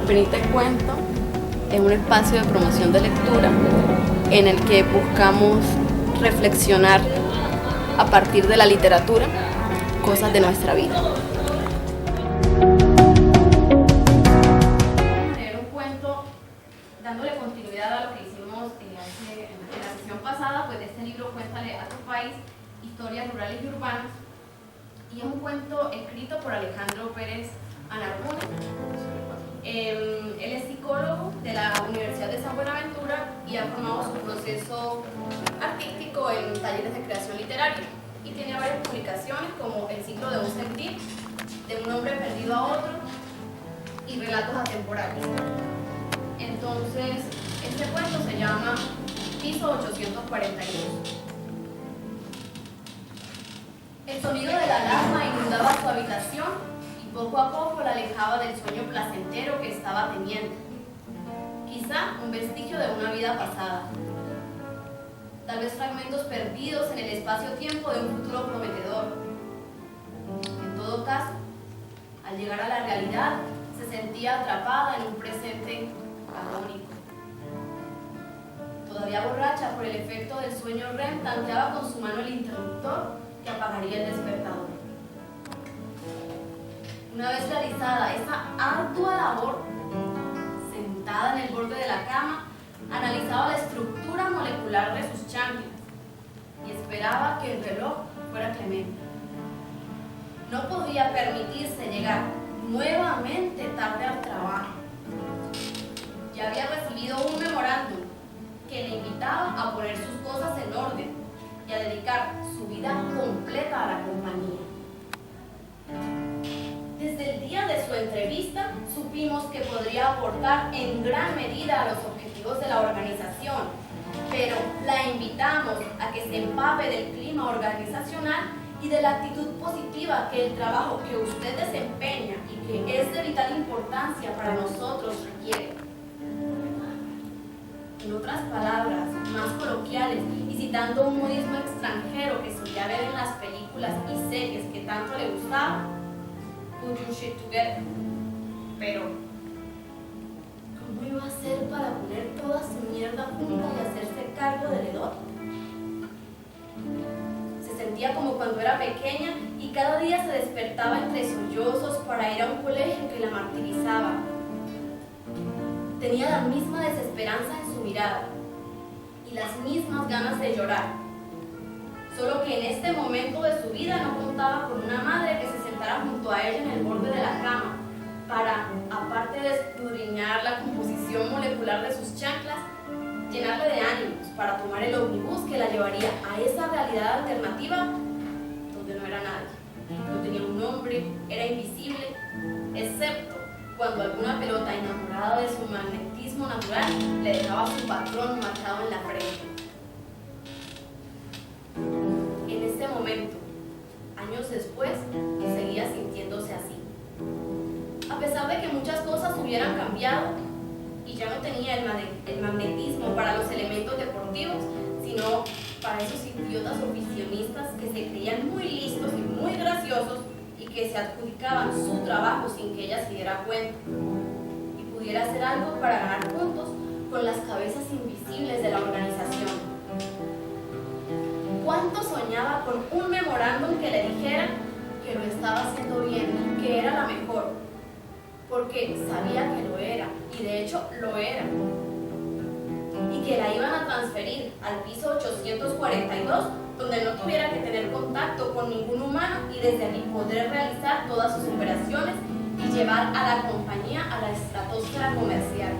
Vení te cuento es un espacio de promoción de lectura en el que buscamos reflexionar a partir de la literatura cosas de nuestra vida. Leer un cuento dándole continuidad a lo que hicimos en la sesión pasada, pues de este libro Cuéntale a tu país, historias rurales y urbanas, y es un cuento escrito por Alejandro Pérez Anarbone. Él es psicólogo de la Universidad de San Buenaventura y ha formado su proceso artístico en talleres de creación literaria y tiene varias publicaciones como El ciclo de un sentir, De un hombre perdido a otro y Relatos atemporales. Entonces, este cuento se llama Piso 842. El sonido de la alarma inundaba su habitación y poco a poco la alejaba del sueño placentero que estaba teniendo. Quizá un vestigio de una vida pasada. Tal vez fragmentos perdidos en el espacio-tiempo de un futuro prometedor. En todo caso, al llegar a la realidad, se sentía atrapada en un presente agónico. Todavía borracha por el efecto del sueño REM, tanteaba con su mano el interruptor que apagaría el despertador. Una vez realizada esa ardua labor, sentada en el borde de la cama, analizaba la estructura molecular de sus chanclas y esperaba que el reloj fuera clemente. No podía permitirse llegar nuevamente tarde al trabajo. Ya había recibido un memorándum que le invitaba a poner sus cosas en orden y a dedicar su vida completa a la compañía. Desde el día de su entrevista supimos que podría aportar en gran medida a los objetivos de la organización, pero la invitamos a que se empape del clima organizacional y de la actitud positiva que el trabajo que usted desempeña y que es de vital importancia para nosotros requiere. En otras palabras, más coloquiales y citando un modismo extranjero que solía ver en las películas y series que tanto le gustaba, put your shit together. Pero, ¿cómo iba a hacer para poner toda su mierda junta y hacerse cargo del hedor? Se sentía como cuando era pequeña y cada día se despertaba entre sollozos para ir a un colegio que la martirizaba. Tenía la misma desesperanza en su mirada y las mismas ganas de llorar, solo que en este momento de su vida no contaba con una madre que se sentara junto a ella en el borde de la cama para, aparte de escudriñar la composición molecular de sus chanclas, llenarle de ánimos para tomar el ómnibus que la llevaría a esa realidad alternativa donde no era nadie, no tenía un nombre, era invisible, excepto cuando alguna pelota enamorada de su magnetismo natural le dejaba a su patrón marcado en la frente. En ese momento, años después, seguía sintiéndose así. A pesar de que muchas cosas hubieran cambiado y ya no tenía el magnetismo para los elementos deportivos, sino para esos idiotas oficionistas que se creían muy listos y muy graciosos y que se adjudicaban su trabajo sin que ella se diera cuenta y pudiera hacer algo para ganar puntos con las cabezas invisibles de la organización. ¿Cuánto soñaba con un memorándum que le dijera que lo estaba haciendo bien, que era la mejor? Porque sabía que lo era, y de hecho lo era. Y que la iban a transferir al piso 842, donde no tuviera que tener contacto con ningún humano y desde allí poder realizar todas sus operaciones y llevar a la compañía a la estratosfera comercial.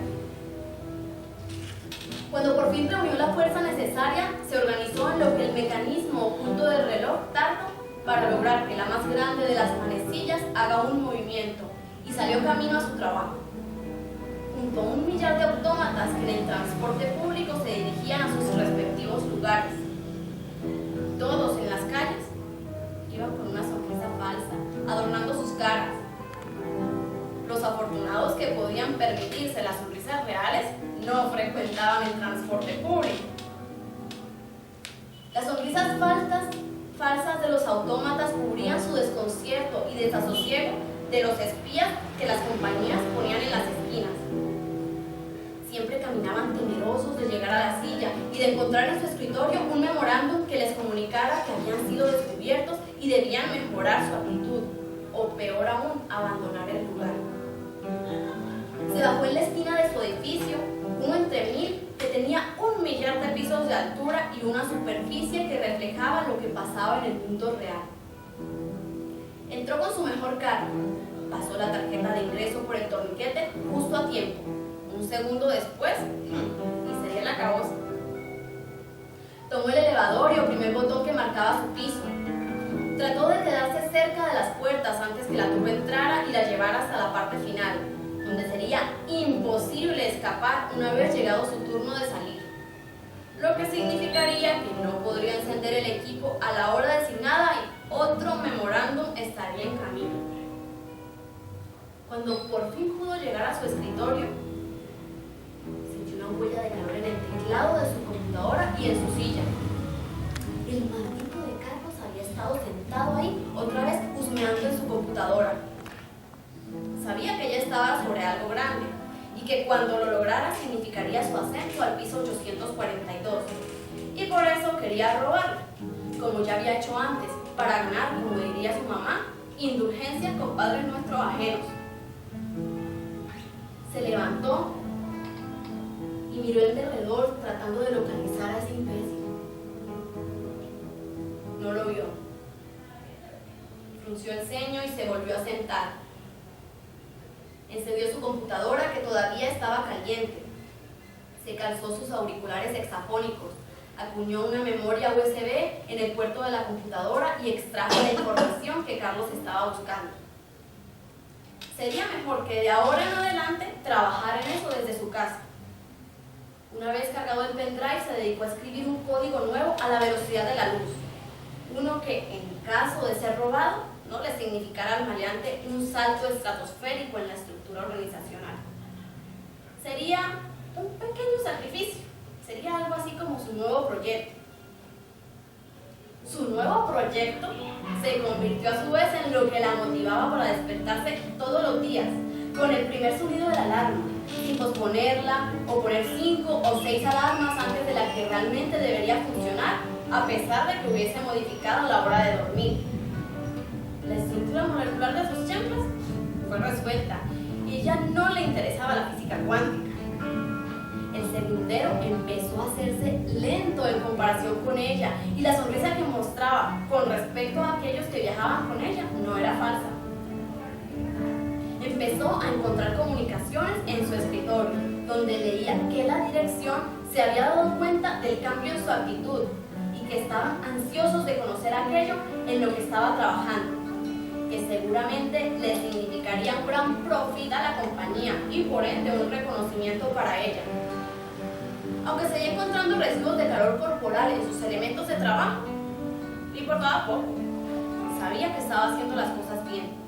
Cuando por fin reunió la fuerza necesaria, se organizó en lo que el mecanismo oculto del reloj tarda para lograr que la más grande de las manecillas haga un movimiento y salió camino a su trabajo. Junto a un millar de autómatas que en el transporte público se dirigían a sus respectivos lugares. Todos en las calles iban con una sonrisa falsa, adornando sus caras. Los afortunados que podían permitirse las sonrisas reales no frecuentaban el transporte público. Las sonrisas falsas de los autómatas cubrían su desconcierto y desasosiego de los espías que las compañías ponían en las esquinas. llegar a la silla y de encontrar en su escritorio un memorándum que les comunicara que habían sido descubiertos y debían mejorar su actitud, o peor aún, abandonar el lugar. Se bajó en la esquina de su edificio, uno entre 1000, que tenía 1 millar de pisos de altura y una superficie que reflejaba lo que pasaba en el mundo real. Entró con su mejor carro, pasó la tarjeta de ingreso por el torniquete justo a tiempo. Un segundo después, y sería el acabose. Tomó el elevador y oprimió el botón que marcaba su piso. Trató de quedarse cerca de las puertas antes que la turba entrara y la llevara hasta la parte final, donde sería imposible escapar una vez llegado su turno de salir, lo que significaría que no podría encender el equipo a la hora designada y otro memorándum estaría en camino. Cuando por fin pudo llegar a su escritorio, sintió una huella de calor en el teclado de su computadora y en su silla. El maldito de Carlos había estado sentado ahí otra vez husmeando en su computadora. Sabía que ella estaba sobre algo grande y que cuando lo lograra significaría su ascenso al piso 842, y por eso quería robarlo, como ya había hecho antes, para ganar, como diría su mamá, indulgencia con padres nuestros ajenos. Se levantó y miró alrededor tratando de localizar a ese imbécil. No lo vio. Frunció el ceño y se volvió a sentar. Encendió su computadora, que todavía estaba caliente. Se calzó sus auriculares hexafónicos, acuñó una memoria USB en el puerto de la computadora y extrajo la información que Carlos estaba buscando. Sería mejor que de ahora en adelante trabajara en eso desde su casa. Una vez cargado el pendrive, se dedicó a escribir un código nuevo a la velocidad de la luz. Uno que, en caso de ser robado, no le significara al maleante un salto estratosférico en la estructura organizacional. Sería un pequeño sacrificio, sería algo así como su nuevo proyecto. Su nuevo proyecto se convirtió a su vez en lo que la motivaba para despertarse todos los días, con el primer sonido de la alarma, sin posponerla o poner 5 o 6 alarmas antes de la que realmente debería funcionar, a pesar de que hubiese modificado la hora de dormir. La estructura molecular de sus chanclas fue resuelta y ya no le interesaba la física cuántica. El segundero empezó a hacerse lento en comparación con ella, y la sonrisa que mostraba con respecto a aquellos que viajaban con ella no era falsa. Empezó a encontrar comunicaciones en su escritorio, donde leía que la dirección se había dado cuenta del cambio en su actitud y que estaban ansiosos de conocer aquello en lo que estaba trabajando, que seguramente le significaría un gran profit a la compañía y por ende un reconocimiento para ella. Aunque seguía encontrando residuos de calor corporal en sus elementos de trabajo, le importaba poco. Sabía que estaba haciendo las cosas bien.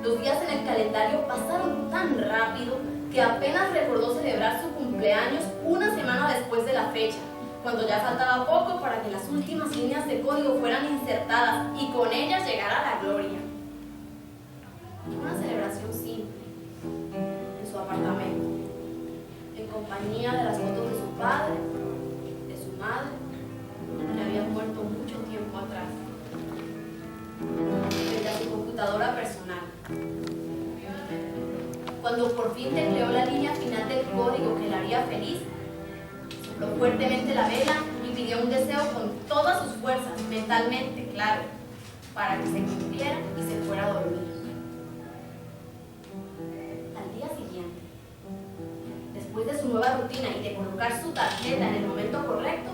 Los días en el calendario pasaron tan rápido que apenas recordó celebrar su cumpleaños una semana después de la fecha, cuando ya faltaba poco para que las últimas líneas de código fueran insertadas y con ellas llegara la gloria. Una celebración simple, en su apartamento, en compañía de las fotos de su padre, de su madre, que habían muerto mucho tiempo atrás, frente a su computadora personal. Cuando por fin tecleó la línea final del código que la haría feliz, sopló fuertemente la vela y pidió un deseo con todas sus fuerzas, mentalmente, claro, para que se cumpliera y se fuera a dormir. Al día siguiente, después de su nueva rutina y de colocar su tarjeta en el momento correcto,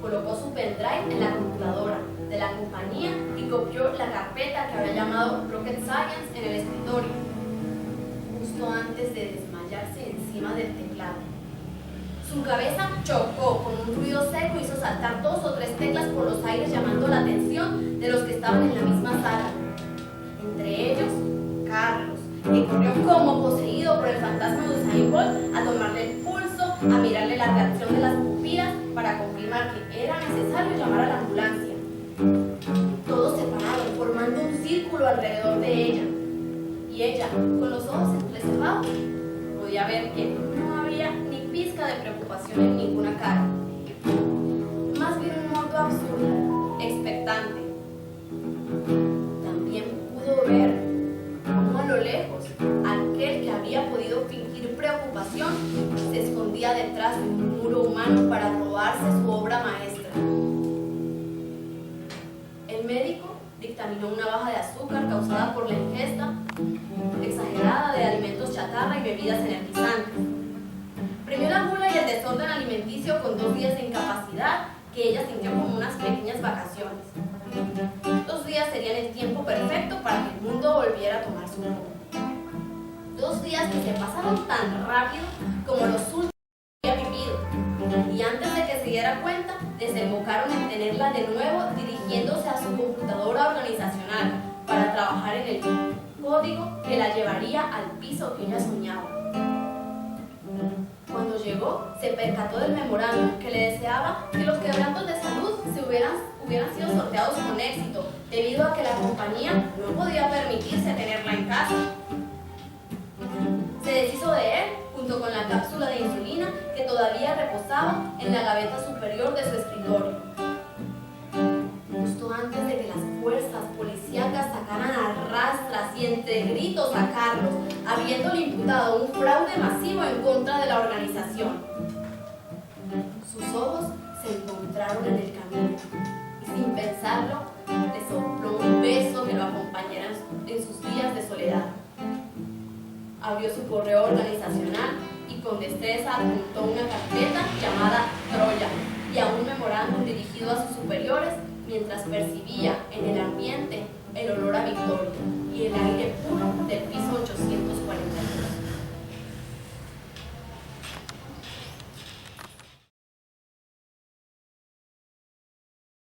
colocó su pendrive en la computadora de la compañía y copió la carpeta que había llamado Rocket Science en el escritorio, justo antes de desmayarse encima del teclado. Su cabeza chocó con un ruido seco y hizo saltar 2 o 3 teclas por los aires, llamando la atención de los que estaban en la misma sala. Entre ellos, Carlos, que corrió como poseído por el fantasma de Usain Bolt a tomarle el pulso, a mirarle la reacción de las pupilas para confirmar que era necesario llamar a la ambulancia. Todos se pararon, formando un círculo alrededor de ella. Y ella, con los ojos entrecerrados, podía ver que no había ni pizca de preocupación en ninguna cara. Más bien un modo absurdo, expectante. También pudo ver cómo a lo lejos aquel que había podido fingir preocupación se escondía detrás de un muro humano para robarse su obra maestra. El médico dictaminó una baja de azúcar causada por la ingesta exagerada de alimentos chatarra y bebidas energizantes. Premió la gula y el desorden alimenticio con 2 días de incapacidad que ella sintió como unas pequeñas vacaciones. 2 días serían el tiempo perfecto para que el mundo volviera a tomar su rumbo. 2 días que se pasaron tan rápido como los últimos que había vivido, y antes de que se diera cuenta, desembocaron en tenerla de nuevo dirigiéndose a su computadora organizacional para trabajar en el código que la llevaría al piso que ella soñaba. Cuando llegó, se percató del memorándum que le deseaba que los quebrantos de salud hubieran sido sorteados con éxito, debido a que la compañía no podía permitirse tenerla en casa. Se deshizo de él junto con la cápsula de insulina que todavía reposaba en la gaveta superior de su escritorio. Justo antes de que las fuerzas policíacas sacaran a rastras y entre gritos a Carlos, habiéndole imputado un fraude masivo en contra de la organización. Sus ojos se encontraron en el camino y sin pensarlo, le sopló un beso que lo acompañara en sus días de soledad. Abrió su correo organizacional y con destreza apuntó una carpeta llamada